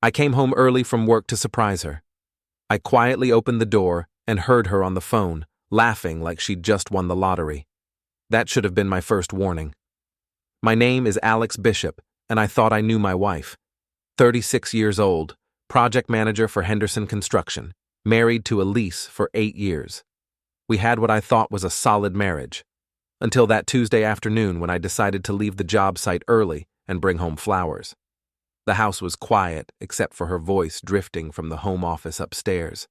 I came home early from work to surprise her. I quietly opened the door and heard her on the phone, laughing like she'd just won the lottery. That should have been my first warning. My name is Alex Bishop, and I thought I knew my wife. 36 years old, project manager for Henderson Construction, married to Elise for 8 years. We had what I thought was a solid marriage, until that Tuesday afternoon when I decided to leave the job site early and bring home flowers. The house was quiet except for her voice drifting from the home office upstairs.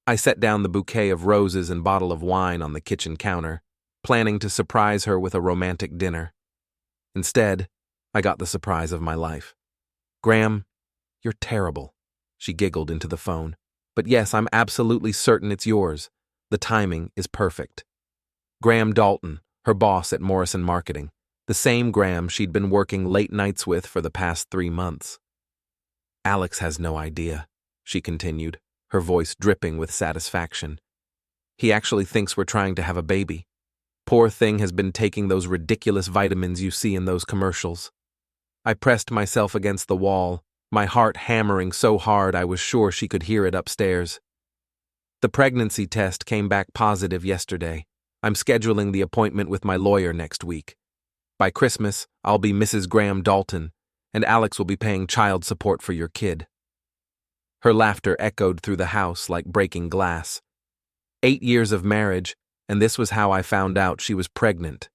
I set down the bouquet of roses and bottle of wine on the kitchen counter, planning to surprise her with a romantic dinner. Instead, I got the surprise of my life. "Graham, you're terrible," she giggled into the phone. "But yes, I'm absolutely certain it's yours. The timing is perfect." Graham Dalton, her boss at Morrison Marketing, the same Graham she'd been working late nights with for the past 3 months. "Alex has no idea," she continued, her voice dripping with satisfaction. "He actually thinks we're trying to have a baby. Poor thing has been taking those ridiculous vitamins you see in those commercials." I pressed myself against the wall, my heart hammering so hard I was sure she could hear it upstairs. "The pregnancy test came back positive yesterday. I'm scheduling the appointment with my lawyer next week. By Christmas, I'll be Mrs. Graham Dalton, and Alex will be paying child support for your kid." Her laughter echoed through the house like breaking glass. 8 years of marriage, and this was how I found out she was pregnant,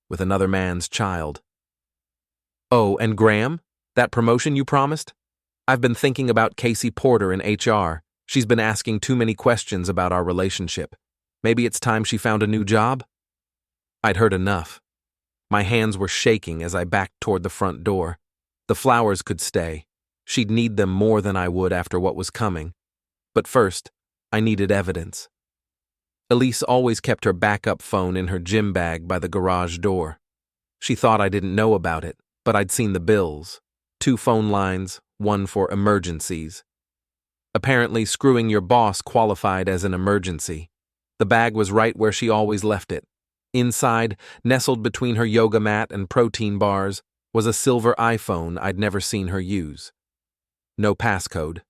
with another man's child. "Oh, and Graham? That promotion you promised? I've been thinking about Casey Porter in HR. She's been asking too many questions about our relationship. Maybe it's time she found a new job?" I'd heard enough. My hands were shaking as I backed toward the front door. The flowers could stay. She'd need them more than I would after what was coming. But first, I needed evidence. Elise always kept her backup phone in her gym bag by the garage door. She thought I didn't know about it, but I'd seen the bills. 2 phone lines, 1 for emergencies. Apparently, screwing your boss qualified as an emergency. The bag was right where she always left it. Inside, nestled between her yoga mat and protein bars, was a silver iPhone I'd never seen her use. No passcode.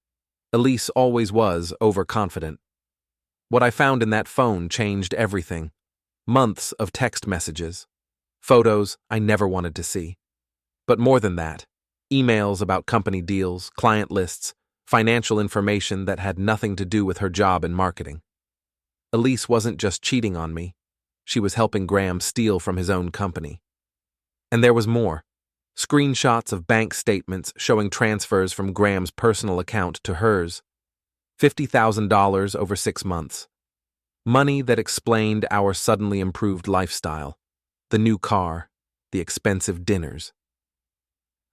Elise always was overconfident. What I found in that phone changed everything. Months of text messages. Photos I never wanted to see. But more than that, emails about company deals, client lists, financial information that had nothing to do with her job in marketing. Elise wasn't just cheating on me. She was helping Graham steal from his own company. And there was more. Screenshots of bank statements showing transfers from Graham's personal account to hers. $50,000 over 6 months. Money that explained our suddenly improved lifestyle. The new car, the expensive dinners.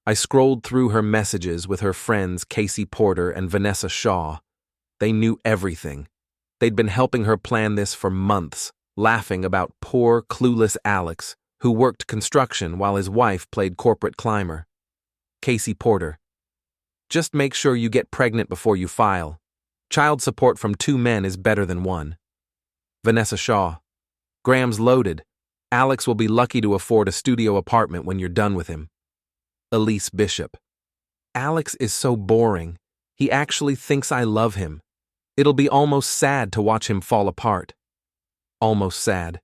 I scrolled through her messages with her friends Casey Porter and Vanessa Shaw. They knew everything. They'd been helping her plan this for months, laughing about poor, clueless Alex, who worked construction while his wife played corporate climber. Casey Porter. "Just make sure you get pregnant before you file. Child support from 2 men is better than 1. Vanessa Shaw. "Graham's loaded. Alex will be lucky to afford a studio apartment when you're done with him." Elise Bishop. "Alex is so boring. He actually thinks I love him. It'll be almost sad to watch him fall apart." Almost sad.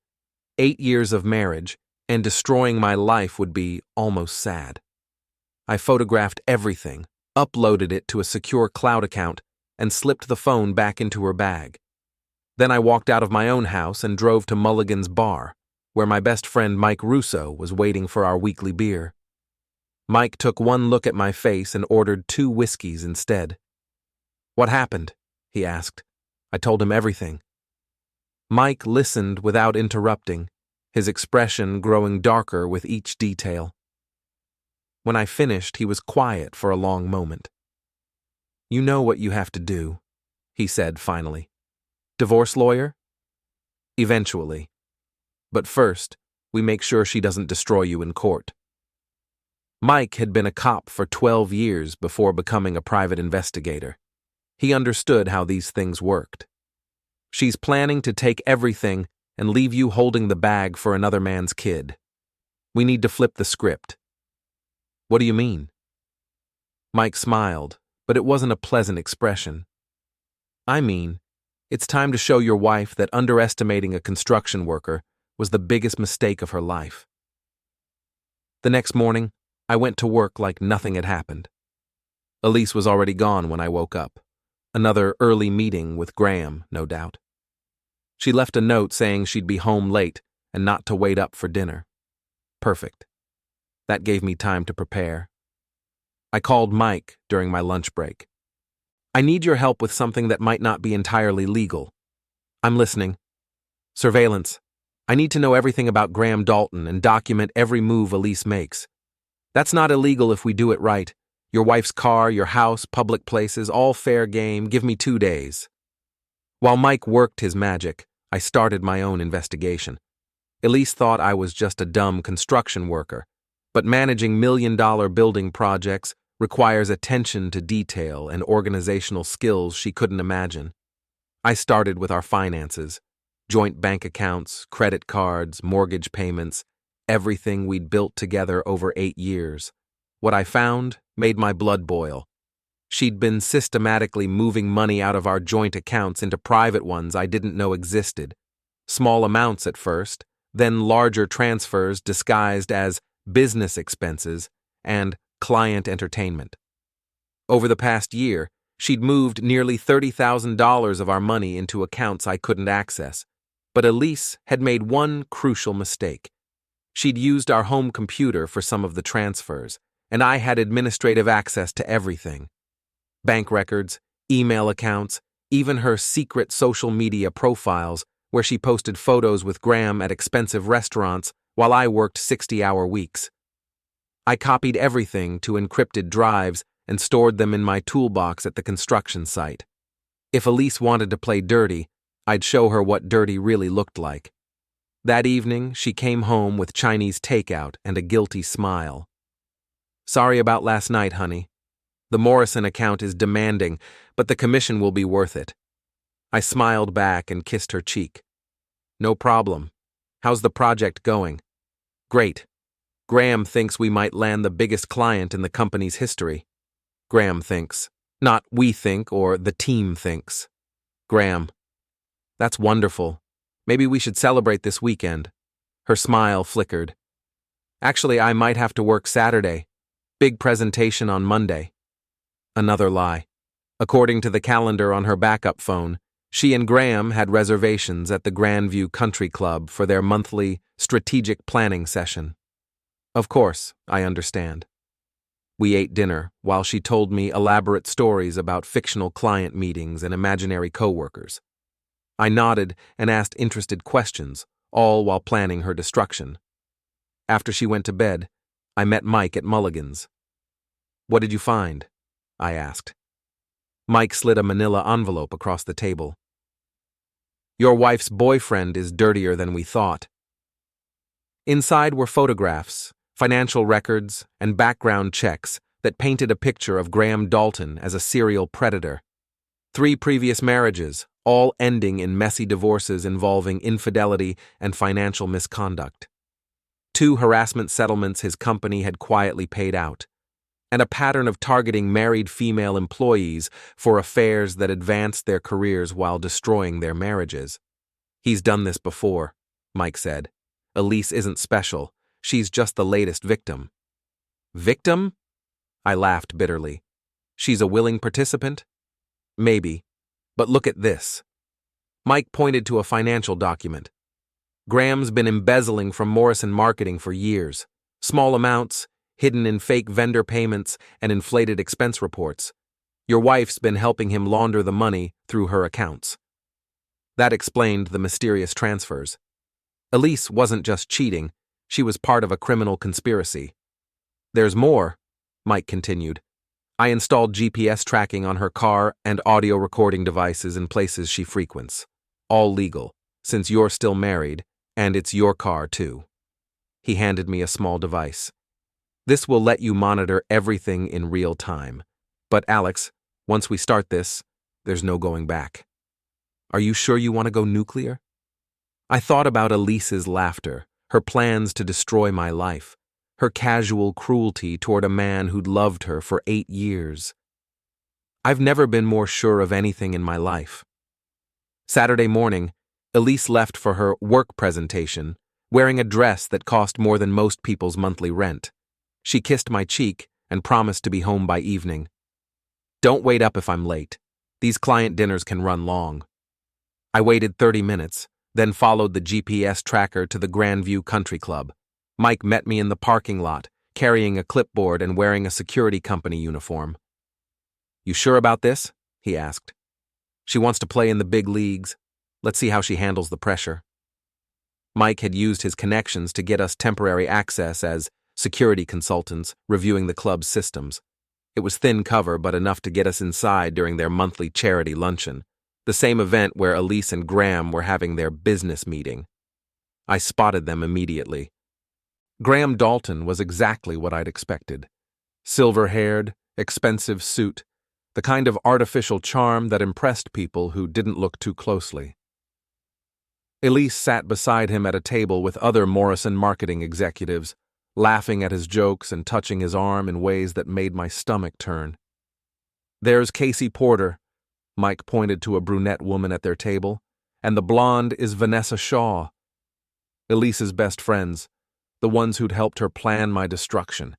8 years of marriage, and destroying my life would be almost sad. I photographed everything, uploaded it to a secure cloud account, and slipped the phone back into her bag. Then I walked out of my own house and drove to Mulligan's Bar, where my best friend Mike Russo was waiting for our weekly beer. Mike took one look at my face and ordered 2 whiskeys instead. "What happened?" he asked. I told him everything. Mike listened without interrupting, his expression growing darker with each detail. When I finished, he was quiet for a long moment. "You know what you have to do," he said finally. "Divorce lawyer?" "Eventually. But first, we make sure she doesn't destroy you in court." Mike had been a cop for 12 years before becoming a private investigator. He understood how these things worked. "She's planning to take everything and leave you holding the bag for another man's kid. We need to flip the script." "What do you mean?" Mike smiled, but it wasn't a pleasant expression. I mean, it's time to show your wife that underestimating a construction worker was the biggest mistake of her life. The next morning, I went to work like nothing had happened. Elise was already gone when I woke up. Another early meeting with Graham, no doubt. She left a note saying she'd be home late and not to wait up for dinner. Perfect. That gave me time to prepare. I called Mike during my lunch break. I need your help with something that might not be entirely legal. I'm listening. Surveillance. I need to know everything about Graham Dalton and document every move Elise makes. That's not illegal if we do it right. Your wife's car, your house, public places, all fair game. Give me 2 days. While Mike worked his magic, I started my own investigation. Elise thought I was just a dumb construction worker, but managing million-dollar building projects requires attention to detail and organizational skills she couldn't imagine. I started with our finances, joint bank accounts, credit cards, mortgage payments, everything we'd built together over 8 years. What I found made my blood boil. She'd been systematically moving money out of our joint accounts into private ones I didn't know existed. Small amounts at first, then larger transfers disguised as business expenses and client entertainment. Over the past year, she'd moved nearly $30,000 of our money into accounts I couldn't access. But Elise had made one crucial mistake. She'd used our home computer for some of the transfers, and I had administrative access to everything. Bank records, email accounts, even her secret social media profiles where she posted photos with Graham at expensive restaurants while I worked 60-hour weeks. I copied everything to encrypted drives and stored them in my toolbox at the construction site. If Elise wanted to play dirty, I'd show her what dirty really looked like. That evening, she came home with Chinese takeout and a guilty smile. Sorry about last night, honey. The Morrison account is demanding, but the commission will be worth it. I smiled back and kissed her cheek. No problem. How's the project going? Great. Graham thinks we might land the biggest client in the company's history. Graham thinks. Not we think or the team thinks. Graham. That's wonderful. Maybe we should celebrate this weekend. Her smile flickered. Actually, I might have to work Saturday. Big presentation on Monday. Another lie. According to the calendar on her backup phone, she and Graham had reservations at the Grandview Country Club for their monthly strategic planning session. Of course, I understand. We ate dinner while she told me elaborate stories about fictional client meetings and imaginary coworkers. I nodded and asked interested questions, all while planning her destruction. After she went to bed, I met Mike at Mulligan's. What did you find? I asked. Mike slid a manila envelope across the table. Your wife's boyfriend is dirtier than we thought. Inside were photographs, financial records, and background checks that painted a picture of Graham Dalton as a serial predator. 3 previous marriages, all ending in messy divorces involving infidelity and financial misconduct. 2 harassment settlements his company had quietly paid out, and a pattern of targeting married female employees for affairs that advanced their careers while destroying their marriages. He's done this before, Mike said. Elise isn't special. She's just the latest victim. Victim? I laughed bitterly. She's a willing participant? Maybe. But look at this. Mike pointed to a financial document. Graham's been embezzling from Morrison Marketing for years. Small amounts, hidden in fake vendor payments and inflated expense reports. Your wife's been helping him launder the money through her accounts. That explained the mysterious transfers. Elise wasn't just cheating, she was part of a criminal conspiracy. There's more, Mike continued. I installed GPS tracking on her car and audio recording devices in places she frequents. All legal, since you're still married, and it's your car too. He handed me a small device. This will let you monitor everything in real time. But Alex, once we start this, there's no going back. Are you sure you want to go nuclear? I thought about Elise's laughter, her plans to destroy my life, her casual cruelty toward a man who'd loved her for 8 years. I've never been more sure of anything in my life. Saturday morning, Elise left for her work presentation, wearing a dress that cost more than most people's monthly rent. She kissed my cheek and promised to be home by evening. Don't wait up if I'm late. These client dinners can run long. I waited 30 minutes, then followed the GPS tracker to the Grandview Country Club. Mike met me in the parking lot, carrying a clipboard and wearing a security company uniform. You sure about this? He asked. She wants to play in the big leagues. Let's see how she handles the pressure. Mike had used his connections to get us temporary access as security consultants reviewing the club's systems. It was thin cover, but enough to get us inside during their monthly charity luncheon, the same event where Elise and Graham were having their business meeting. I spotted them immediately. Graham Dalton was exactly what I'd expected. Silver-haired, expensive suit, the kind of artificial charm that impressed people who didn't look too closely. Elise sat beside him at a table with other Morrison marketing executives, laughing at his jokes and touching his arm in ways that made my stomach turn. There's Casey Porter, Mike pointed to a brunette woman at their table, and the blonde is Vanessa Shaw, Elise's best friends, the ones who'd helped her plan my destruction.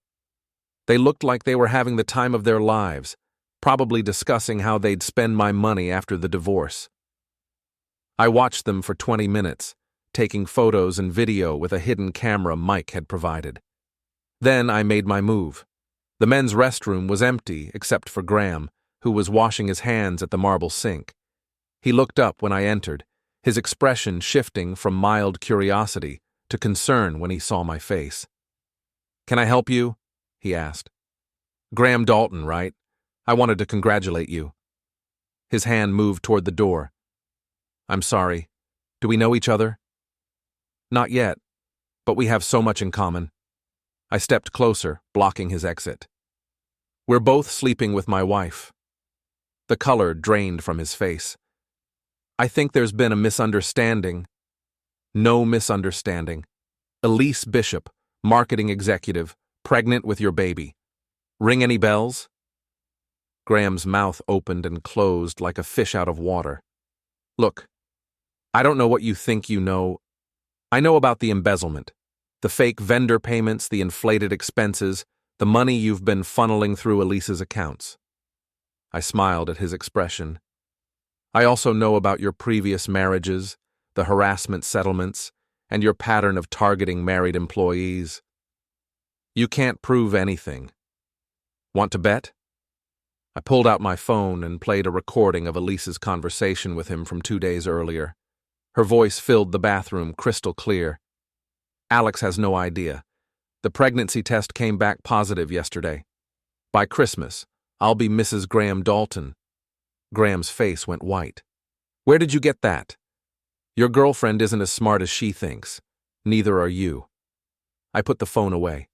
They looked like they were having the time of their lives, probably discussing how they'd spend my money after the divorce. I watched them for 20 minutes, taking photos and video with a hidden camera Mike had provided. Then I made my move. The men's restroom was empty except for Graham, who was washing his hands at the marble sink. He looked up when I entered, his expression shifting from mild curiosity to concern when he saw my face. "Can I help you?" he asked. "Graham Dalton, right? I wanted to congratulate you." His hand moved toward the door. "I'm sorry. Do we know each other?" "Not yet, but we have so much in common." I stepped closer, blocking his exit. "We're both sleeping with my wife." The color drained from his face. "I think there's been a misunderstanding." "No misunderstanding. Elise Bishop, marketing executive, pregnant with your baby. Ring any bells?" Graham's mouth opened and closed like a fish out of water. "Look, I don't know what you think you know. I know about the embezzlement, the fake vendor payments, the inflated expenses, the money you've been funneling through Elise's accounts." I smiled at his expression. "I also know about your previous marriages, the harassment settlements, and your pattern of targeting married employees. You can't prove anything. Want to bet?" I pulled out my phone and played a recording of Elise's conversation with him from 2 days earlier. Her voice filled the bathroom crystal clear. "Alex has no idea. The pregnancy test came back positive yesterday. By Christmas, I'll be Mrs. Graham Dalton." Graham's face went white. "Where did you get that? Your girlfriend isn't as smart as she thinks. Neither are you." I put the phone away.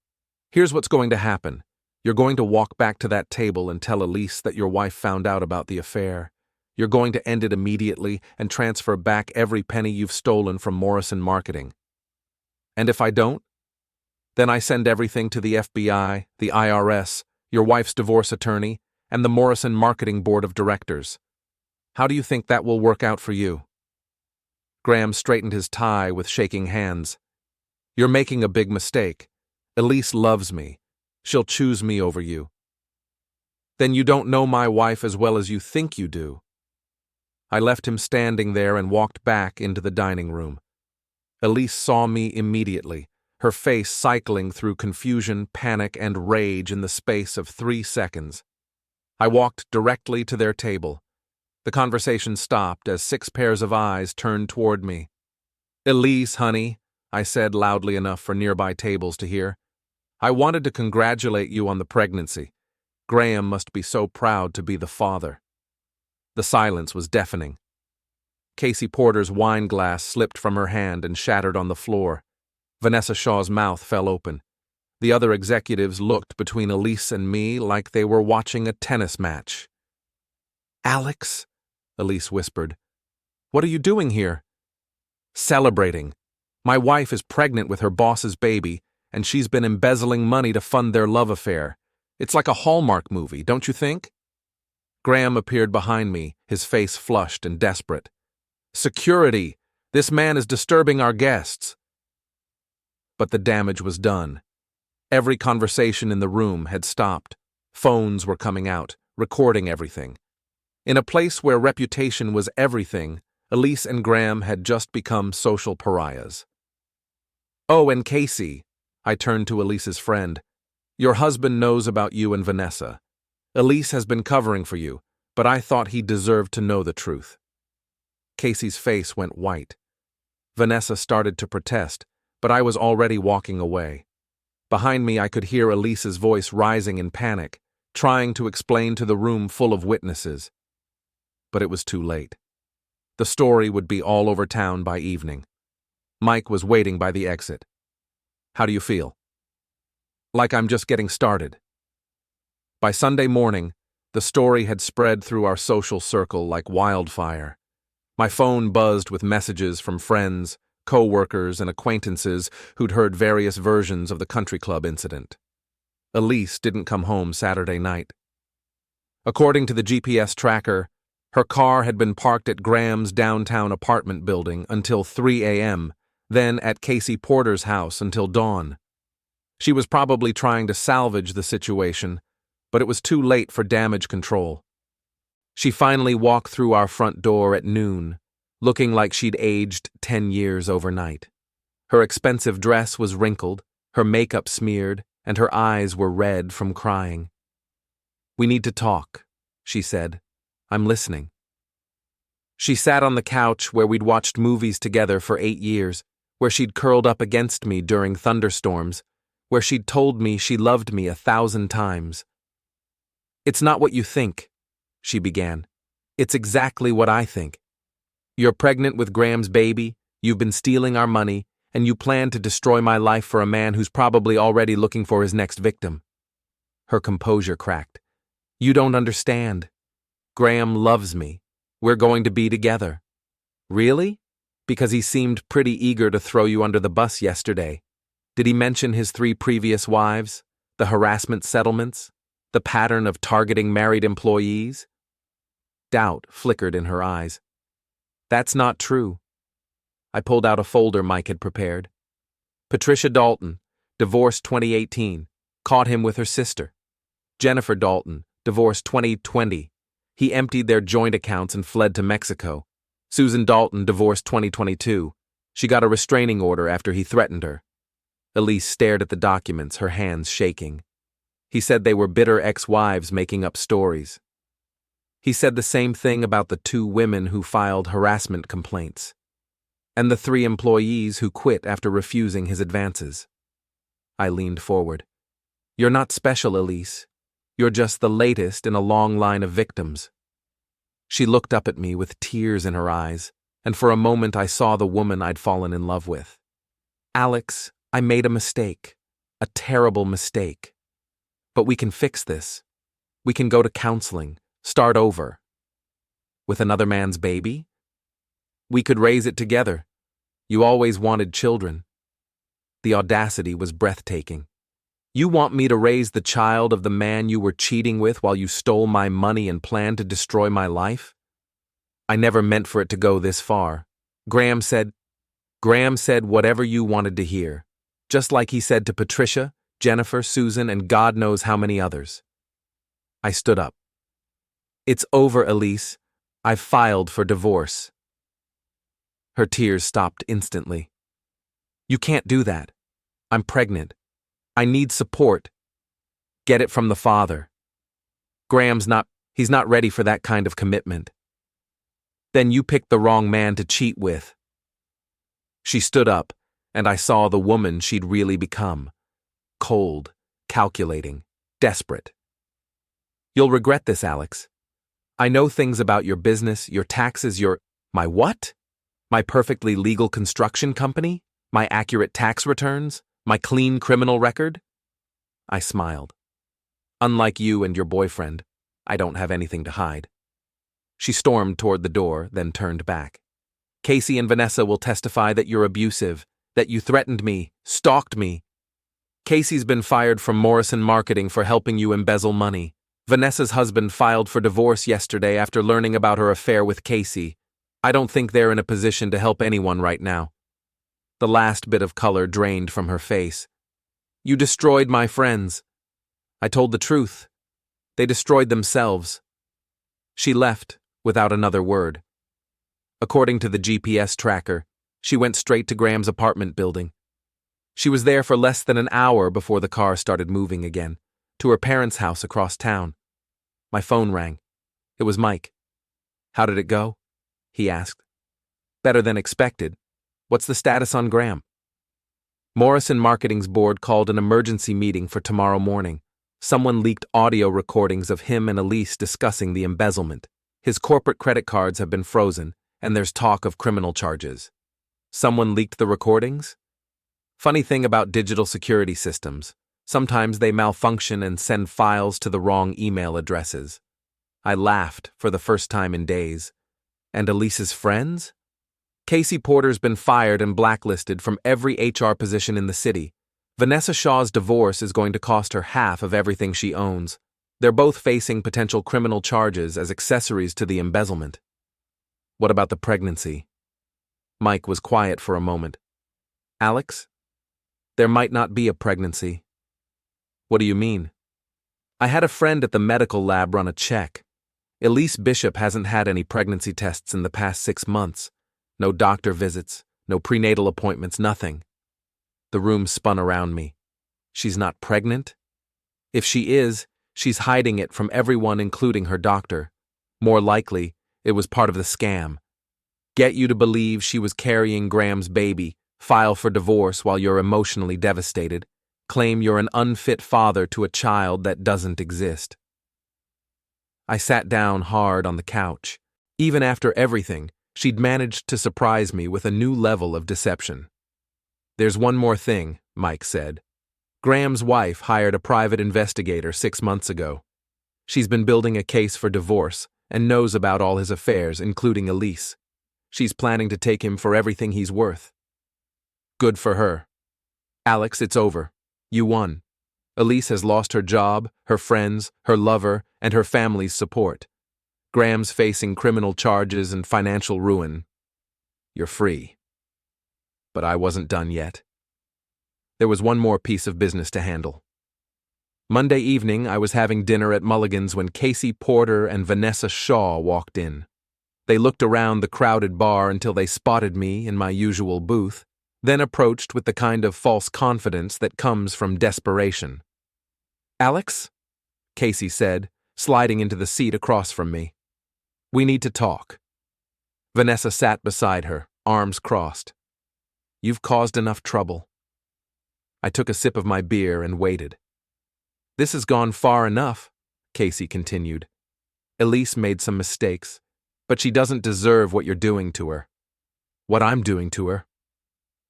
"Here's what's going to happen. You're going to walk back to that table and tell Elise that your wife found out about the affair. You're going to end it immediately and transfer back every penny you've stolen from Morrison Marketing. And if I don't? Then I send everything to the FBI, the IRS, your wife's divorce attorney, and the Morrison Marketing Board of Directors. How do you think that will work out for you?" Graham straightened his tie with shaking hands. "You're making a big mistake. Elise loves me. She'll choose me over you." "Then you don't know my wife as well as you think you do." I left him standing there and walked back into the dining room. Elise saw me immediately, her face cycling through confusion, panic, and rage in the space of 3 seconds. I walked directly to their table. The conversation stopped as 6 pairs of eyes turned toward me. "Elise, honey," I said loudly enough for nearby tables to hear. "I wanted to congratulate you on the pregnancy. Graham must be so proud to be the father." The silence was deafening. Casey Porter's wine glass slipped from her hand and shattered on the floor. Vanessa Shaw's mouth fell open. The other executives looked between Elise and me like they were watching a tennis match. "Alex," Elise whispered, "what are you doing here?" "Celebrating. My wife is pregnant with her boss's baby, and she's been embezzling money to fund their love affair. It's like a Hallmark movie, don't you think?" Graham appeared behind me, his face flushed and desperate. "Security! This man is disturbing our guests!" But the damage was done. Every conversation in the room had stopped. Phones were coming out, recording everything. In a place where reputation was everything, Elise and Graham had just become social pariahs. "Oh, and Casey," I turned to Elise's friend, "your husband knows about you and Vanessa. Elise has been covering for you, but I thought he deserved to know the truth." Casey's face went white. Vanessa started to protest, but I was already walking away. Behind me, I could hear Elise's voice rising in panic, trying to explain to the room full of witnesses. But it was too late. The story would be all over town by evening. Mike was waiting by the exit. "How do you feel?" "Like I'm just getting started." By Sunday morning, the story had spread through our social circle like wildfire. My phone buzzed with messages from friends, co-workers, and acquaintances who'd heard various versions of the country club incident. Elise didn't come home Saturday night. According to the GPS tracker, her car had been parked at Graham's downtown apartment building until 3 a.m., then at Casey Porter's house until dawn. She was probably trying to salvage the situation, but it was too late for damage control. She finally walked through our front door at noon, looking like she'd aged 10 years overnight. Her expensive dress was wrinkled, her makeup smeared, and her eyes were red from crying. "We need to talk," she said. "I'm listening." She sat on the couch where we'd watched movies together for 8 years, where she'd curled up against me during thunderstorms, where she'd told me she loved me 1,000 times. "It's not what you think," she began. "It's exactly what I think. You're pregnant with Graham's baby, you've been stealing our money, and you plan to destroy my life for a man who's probably already looking for his next victim." Her composure cracked. "You don't understand. Graham loves me. We're going to be together." "Really? Because he seemed pretty eager to throw you under the bus yesterday. Did he mention his 3 previous wives, the harassment settlements, the pattern of targeting married employees?" Doubt flickered in her eyes. "That's not true." I pulled out a folder Mike had prepared. Patricia Dalton, divorced 2018, caught him with her sister. Jennifer Dalton, divorced 2020. He emptied their joint accounts and fled to Mexico. Susan Dalton, divorced 2022. She got a restraining order after he threatened her. Elise stared at the documents, her hands shaking. He said they were bitter ex-wives making up stories. He said the same thing about the 2 women who filed harassment complaints, and the 3 employees who quit after refusing his advances. I leaned forward. "You're not special, Elise. You're just the latest in a long line of victims." She looked up at me with tears in her eyes, and for a moment I saw the woman I'd fallen in love with. "Alex, I made a mistake. A terrible mistake. But we can fix this. We can go to counseling. Start over." "With another man's baby?" "We could raise it together. You always wanted children." The audacity was breathtaking. "You want me to raise the child of the man you were cheating with while you stole my money and planned to destroy my life?" "I never meant for it to go this far. Graham said whatever you wanted to hear, just like he said to Patricia, Jennifer, Susan, and God knows how many others." I stood up. "It's over, Elise. I've filed for divorce." Her tears stopped instantly. "You can't do that. I'm pregnant. I need support. Get it from the father. He's not ready for that kind of commitment." "Then you picked the wrong man to cheat with." She stood up, and I saw the woman she'd really become. Cold, calculating, desperate. "You'll regret this, Alex. I know things about your business, your taxes, My what? My perfectly legal construction company? My accurate tax returns? My clean criminal record?" I smiled. "Unlike you and your boyfriend, I don't have anything to hide." She stormed toward the door, then turned back. "Casey and Vanessa will testify that you're abusive, that you threatened me, stalked me. Casey's been fired from Morrison Marketing for helping you embezzle money. Vanessa's husband filed for divorce yesterday after learning about her affair with Casey. I don't think they're in a position to help anyone right now. The last bit of color drained from her face. You destroyed my friends. I told the truth. They destroyed themselves. She left without another word. According to the GPS tracker, she went straight to Graham's apartment building. She was there for less than an hour before the car started moving again, to her parents' house across town. My phone rang. It was Mike. How did it go? He asked. Better than expected. What's the status on Graham? Morrison Marketing's board called an emergency meeting for tomorrow morning. Someone leaked audio recordings of him and Elise discussing the embezzlement. His corporate credit cards have been frozen, and there's talk of criminal charges. Someone leaked the recordings? Funny thing about digital security systems. Sometimes they malfunction and send files to the wrong email addresses. I laughed for the first time in days. And Elise's friends? Casey Porter's been fired and blacklisted from every HR position in the city. Vanessa Shaw's divorce is going to cost her half of everything she owns. They're both facing potential criminal charges as accessories to the embezzlement. What about the pregnancy? Mike was quiet for a moment. Alex? There might not be a pregnancy. What do you mean? I had a friend at the medical lab run a check. Elise Bishop hasn't had any pregnancy tests in the past 6 months. No doctor visits, no prenatal appointments, nothing. The room spun around me. She's not pregnant? If she is, she's hiding it from everyone, including her doctor. More likely, it was part of the scam. Get you to believe she was carrying Graham's baby, file for divorce while you're emotionally devastated, claim you're an unfit father to a child that doesn't exist. I sat down hard on the couch. Even after everything, she'd managed to surprise me with a new level of deception. There's one more thing, Mike said. Graham's wife hired a private investigator 6 months ago. She's been building a case for divorce and knows about all his affairs, including Elise. She's planning to take him for everything he's worth. Good for her. Alex, it's over. You won. Elise has lost her job, her friends, her lover, and her family's support. Graham's facing criminal charges and financial ruin. You're free. But I wasn't done yet. There was one more piece of business to handle. Monday evening, I was having dinner at Mulligan's when Casey Porter and Vanessa Shaw walked in. They looked around the crowded bar until they spotted me in my usual booth, then approached with the kind of false confidence that comes from desperation. Alex? Casey said, sliding into the seat across from me. We need to talk. Vanessa sat beside her, arms crossed. You've caused enough trouble. I took a sip of my beer and waited. This has gone far enough, Casey continued. Elise made some mistakes, but she doesn't deserve what you're doing to her. What I'm doing to her.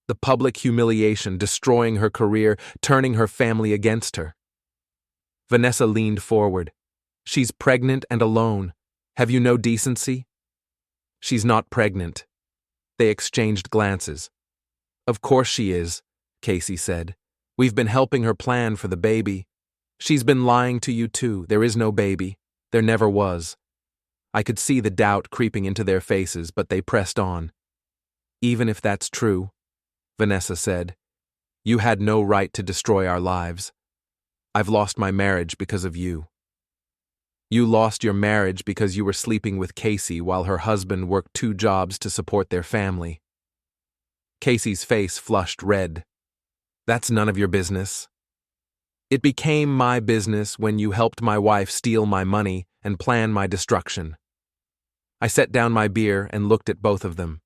The public humiliation, destroying her career, turning her family against her. Vanessa leaned forward. She's pregnant and alone. Have you no decency? She's not pregnant. They exchanged glances. Of course she is, Casey said. We've been helping her plan for the baby. She's been lying to you too. There is no baby. There never was. I could see the doubt creeping into their faces, but they pressed on. Even if that's true, Vanessa said, you had no right to destroy our lives. I've lost my marriage because of you. You lost your marriage because you were sleeping with Casey while her husband worked 2 jobs to support their family. Casey's face flushed red. That's none of your business. It became my business when you helped my wife steal my money and plan my destruction. I set down my beer and looked at both of them.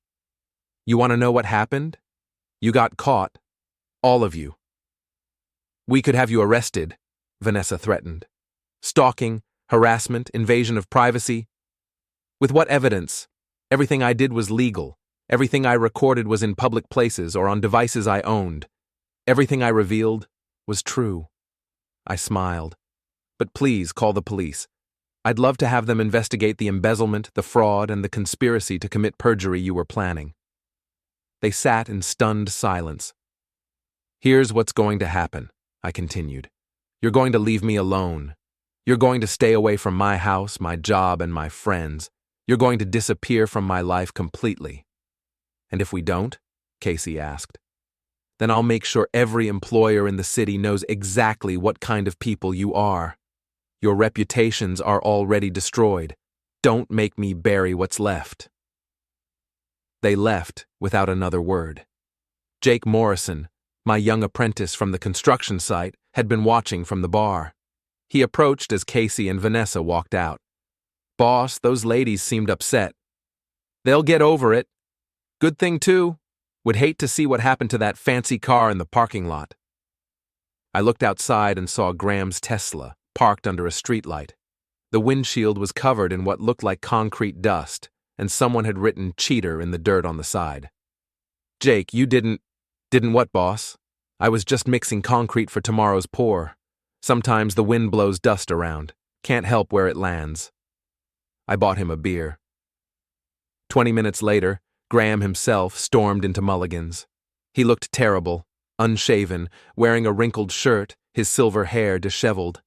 You want to know what happened? You got caught. All of you. We could have you arrested, Vanessa threatened. Stalking, harassment, invasion of privacy. With what evidence? Everything I did was legal. Everything I recorded was in public places or on devices I owned. Everything I revealed was true. I smiled. But please call the police. I'd love to have them investigate the embezzlement, the fraud, and the conspiracy to commit perjury you were planning. They sat in stunned silence. Here's what's going to happen, I continued. You're going to leave me alone. You're going to stay away from my house, my job, and my friends. You're going to disappear from my life completely. And if we don't, Casey asked, then I'll make sure every employer in the city knows exactly what kind of people you are. Your reputations are already destroyed. Don't make me bury what's left. They left without another word. Jake Morrison, my young apprentice from the construction site, had been watching from the bar. He approached as Casey and Vanessa walked out. "Boss, those ladies seemed upset." "They'll get over it. Good thing, too. Would hate to see what happened to that fancy car in the parking lot." I looked outside and saw Graham's Tesla, parked under a streetlight. The windshield was covered in what looked like concrete dust, and someone had written "cheater" in the dirt on the side. "Jake, you didn't what, boss? I was just mixing concrete for tomorrow's pour. Sometimes the wind blows dust around. Can't help where it lands." I bought him a beer. 20 minutes later, Graham himself stormed into Mulligan's. He looked terrible, unshaven, wearing a wrinkled shirt, his silver hair disheveled.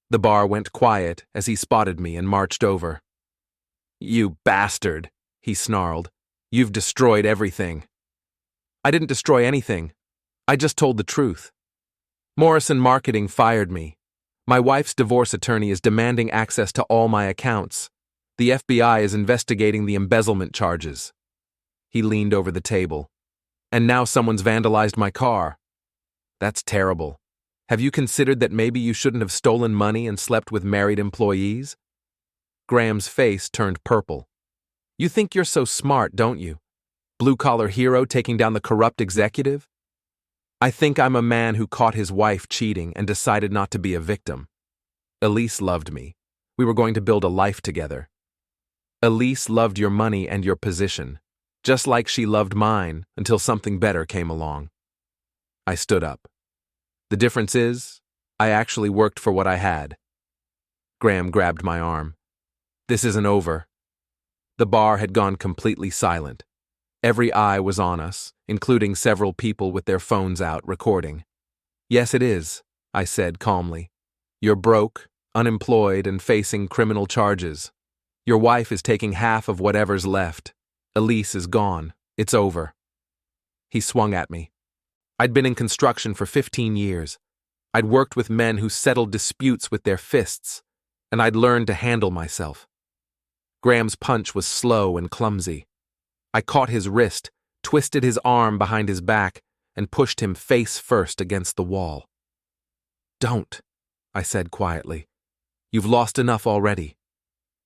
The bar went quiet as he spotted me and marched over. "You bastard," he snarled. "You've destroyed everything." "I didn't destroy anything. I just told the truth. Morrison Marketing fired me. My wife's divorce attorney is demanding access to all my accounts. The FBI is investigating the embezzlement charges." He leaned over the table. "And now someone's vandalized my car. That's terrible. Have you considered that maybe you shouldn't have stolen money and slept with married employees?" Graham's face turned purple. "You think you're so smart, don't you? Blue-collar hero taking down the corrupt executive? I think I'm a man who caught his wife cheating and decided not to be a victim. Elise loved me. We were going to build a life together. Elise loved your money and your position, just like she loved mine until something better came along." I stood up. "The difference is, I actually worked for what I had." Graham grabbed my arm. "This isn't over." The bar had gone completely silent. Every eye was on us, including several people with their phones out recording. "Yes, it is," I said calmly. "You're broke, unemployed, and facing criminal charges. Your wife is taking half of whatever's left. Elise is gone. It's over." He swung at me. I'd been in construction for 15 years. I'd worked with men who settled disputes with their fists, and I'd learned to handle myself. Graham's punch was slow and clumsy. I caught his wrist, twisted his arm behind his back, and pushed him face first against the wall. "Don't," I said quietly. "You've lost enough already.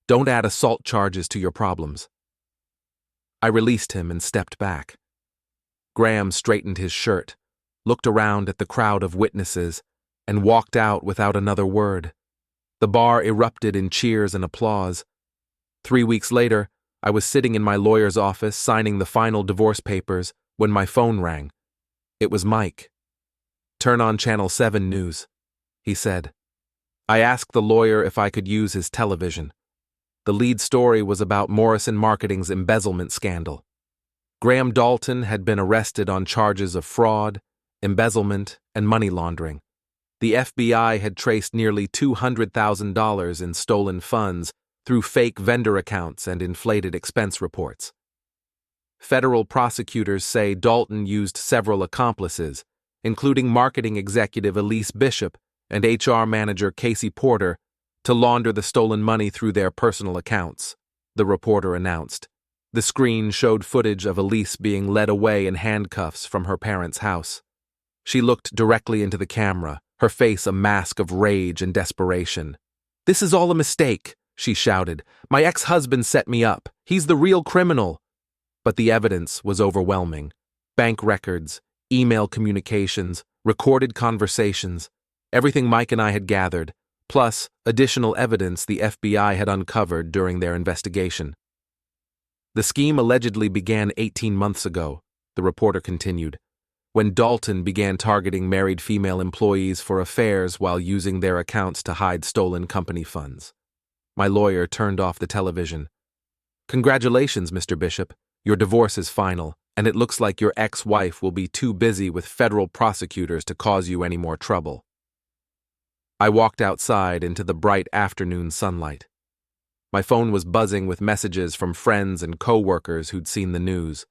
Don't add assault charges to your problems." I released him and stepped back. Graham straightened his shirt, looked around at the crowd of witnesses, and walked out without another word. The bar erupted in cheers and applause. 3 weeks later, I was sitting in my lawyer's office signing the final divorce papers when my phone rang. It was Mike. "Turn on Channel 7 News," he said. I asked the lawyer if I could use his television. The lead story was about Morrison Marketing's embezzlement scandal. Graham Dalton had been arrested on charges of fraud, embezzlement, and money laundering. The FBI had traced nearly $200,000 in stolen funds through fake vendor accounts and inflated expense reports. Federal prosecutors say Dalton used several accomplices, including marketing executive Elise Bishop and HR manager Casey Porter, to launder the stolen money through their personal accounts, the reporter announced. The screen showed footage of Elise being led away in handcuffs from her parents' house. She looked directly into the camera, her face a mask of rage and desperation. "This is all a mistake," she shouted. "My ex-husband set me up. He's the real criminal." But the evidence was overwhelming. Bank records, email communications, recorded conversations, everything Mike and I had gathered, plus additional evidence the FBI had uncovered during their investigation. "The scheme allegedly began 18 months ago," the reporter continued, "when Dalton began targeting married female employees for affairs while using their accounts to hide stolen company funds." My lawyer turned off the television. "Congratulations, Mr. Bishop. Your divorce is final, and it looks like your ex-wife will be too busy with federal prosecutors to cause you any more trouble." I walked outside into the bright afternoon sunlight. My phone was buzzing with messages from friends and co-workers who'd seen the news.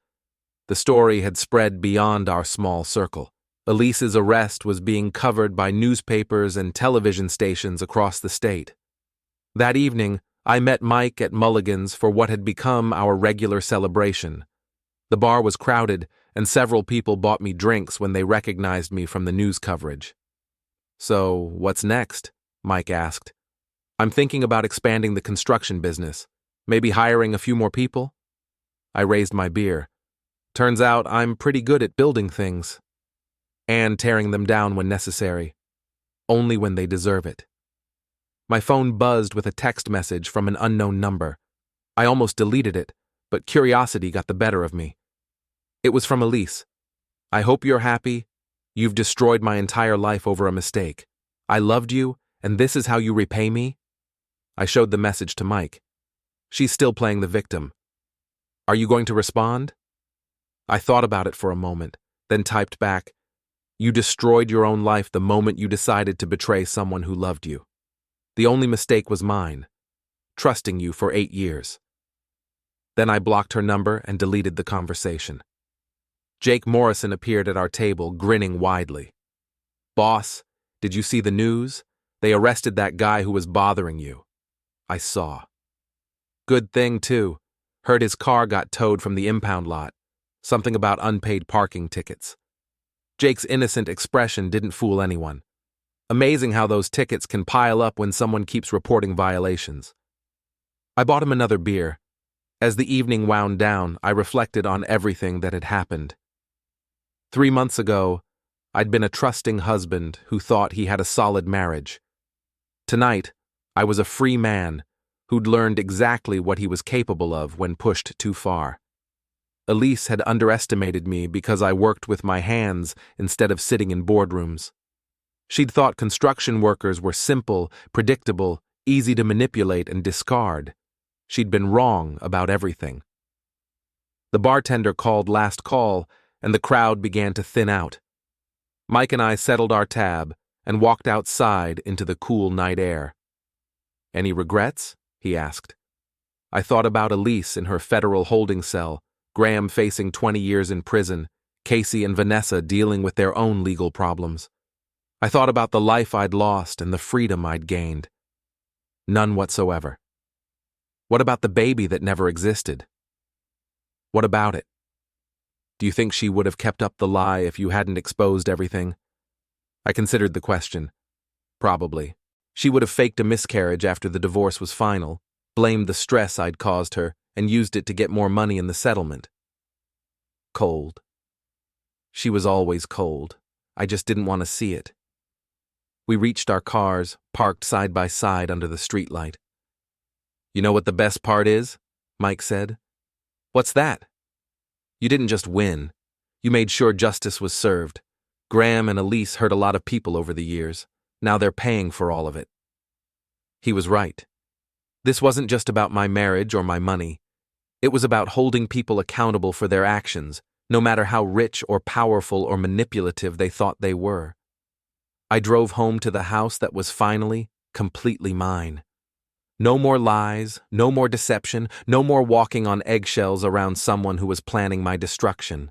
The story had spread beyond our small circle. Elise's arrest was being covered by newspapers and television stations across the state. That evening, I met Mike at Mulligan's for what had become our regular celebration. The bar was crowded, and several people bought me drinks when they recognized me from the news coverage. "So, what's next?" Mike asked. "I'm thinking about expanding the construction business, maybe hiring a few more people." I raised my beer. "Turns out I'm pretty good at building things. And tearing them down when necessary. Only when they deserve it." My phone buzzed with a text message from an unknown number. I almost deleted it, but curiosity got the better of me. It was from Elise. "I hope you're happy. You've destroyed my entire life over a mistake. I loved you, and this is how you repay me?" I showed the message to Mike. "She's still playing the victim. Are you going to respond?" I thought about it for a moment, then typed back, "You destroyed your own life the moment you decided to betray someone who loved you. The only mistake was mine, trusting you for 8 years." Then I blocked her number and deleted the conversation. Jake Morrison appeared at our table, grinning widely. "Boss, did you see the news? They arrested that guy who was bothering you." I saw. "Good thing, too. Heard his car got towed from the impound lot. Something about unpaid parking tickets." Jake's innocent expression didn't fool anyone. Amazing how those tickets can pile up when someone keeps reporting violations. I bought him another beer. As the evening wound down, I reflected on everything that had happened. 3 months ago, I'd been a trusting husband who thought he had a solid marriage. Tonight, I was a free man who'd learned exactly what he was capable of when pushed too far. Elise had underestimated me because I worked with my hands instead of sitting in boardrooms. She'd thought construction workers were simple, predictable, easy to manipulate and discard. She'd been wrong about everything. The bartender called last call, and the crowd began to thin out. Mike and I settled our tab and walked outside into the cool night air. "Any regrets?" he asked. I thought about Elise in her federal holding cell, Graham facing 20 years in prison, Casey and Vanessa dealing with their own legal problems. I thought about the life I'd lost and the freedom I'd gained. None whatsoever. What about the baby that never existed? What about it? Do you think she would have kept up the lie if you hadn't exposed everything? I considered the question. Probably. She would have faked a miscarriage after the divorce was final, blamed the stress I'd caused her, and used it to get more money in the settlement. Cold. She was always cold. I just didn't want to see it. We reached our cars, parked side by side under the streetlight. "You know what the best part is?" Mike said. "What's that?" "You didn't just win. You made sure justice was served. Graham and Elise hurt a lot of people over the years. Now they're paying for all of it." He was right. This wasn't just about my marriage or my money. It was about holding people accountable for their actions, no matter how rich or powerful or manipulative they thought they were. I drove home to the house that was finally, completely mine. No more lies, no more deception, no more walking on eggshells around someone who was planning my destruction.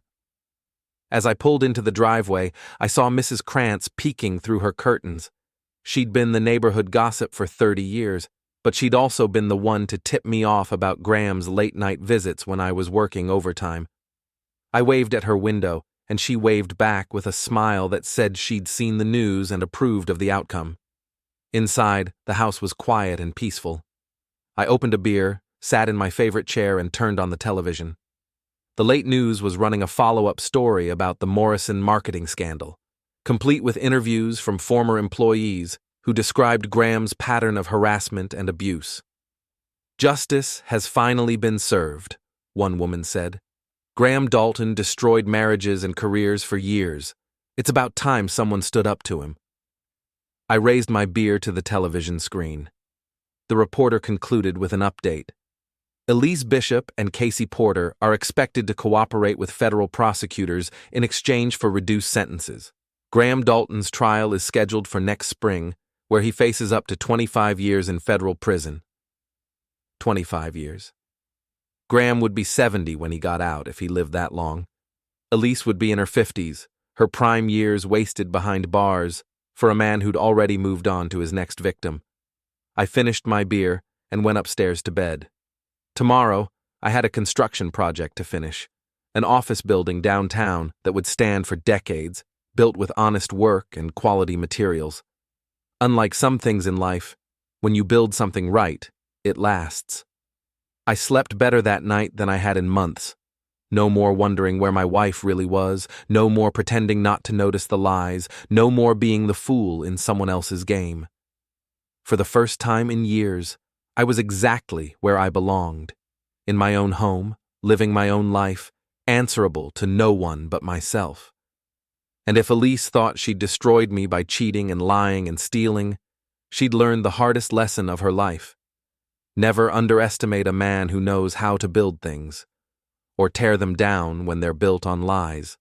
As I pulled into the driveway, I saw Mrs. Krantz peeking through her curtains. She'd been the neighborhood gossip for 30 years, but she'd also been the one to tip me off about Graham's late-night visits when I was working overtime. I waved at her window, and she waved back with a smile that said she'd seen the news and approved of the outcome. Inside, the house was quiet and peaceful. I opened a beer, sat in my favorite chair, and turned on the television. The late news was running a follow-up story about the Morrison marketing scandal, complete with interviews from former employees who described Graham's pattern of harassment and abuse. "Justice has finally been served," one woman said. "Graham Dalton destroyed marriages and careers for years. It's about time someone stood up to him." I raised my beer to the television screen. The reporter concluded with an update. Elise Bishop and Casey Porter are expected to cooperate with federal prosecutors in exchange for reduced sentences. Graham Dalton's trial is scheduled for next spring, where he faces up to 25 years in federal prison. 25 years. Graham would be 70 when he got out, if he lived that long. Elise would be in her 50s, her prime years wasted behind bars for a man who'd already moved on to his next victim. I finished my beer and went upstairs to bed. Tomorrow, I had a construction project to finish. An office building downtown that would stand for decades, built with honest work and quality materials. Unlike some things in life, when you build something right, it lasts. I slept better that night than I had in months. No more wondering where my wife really was, no more pretending not to notice the lies, no more being the fool in someone else's game. For the first time in years, I was exactly where I belonged. In my own home, living my own life, answerable to no one but myself. And if Elise thought she'd destroyed me by cheating and lying and stealing, she'd learned the hardest lesson of her life. Never underestimate a man who knows how to build things, or tear them down when they're built on lies.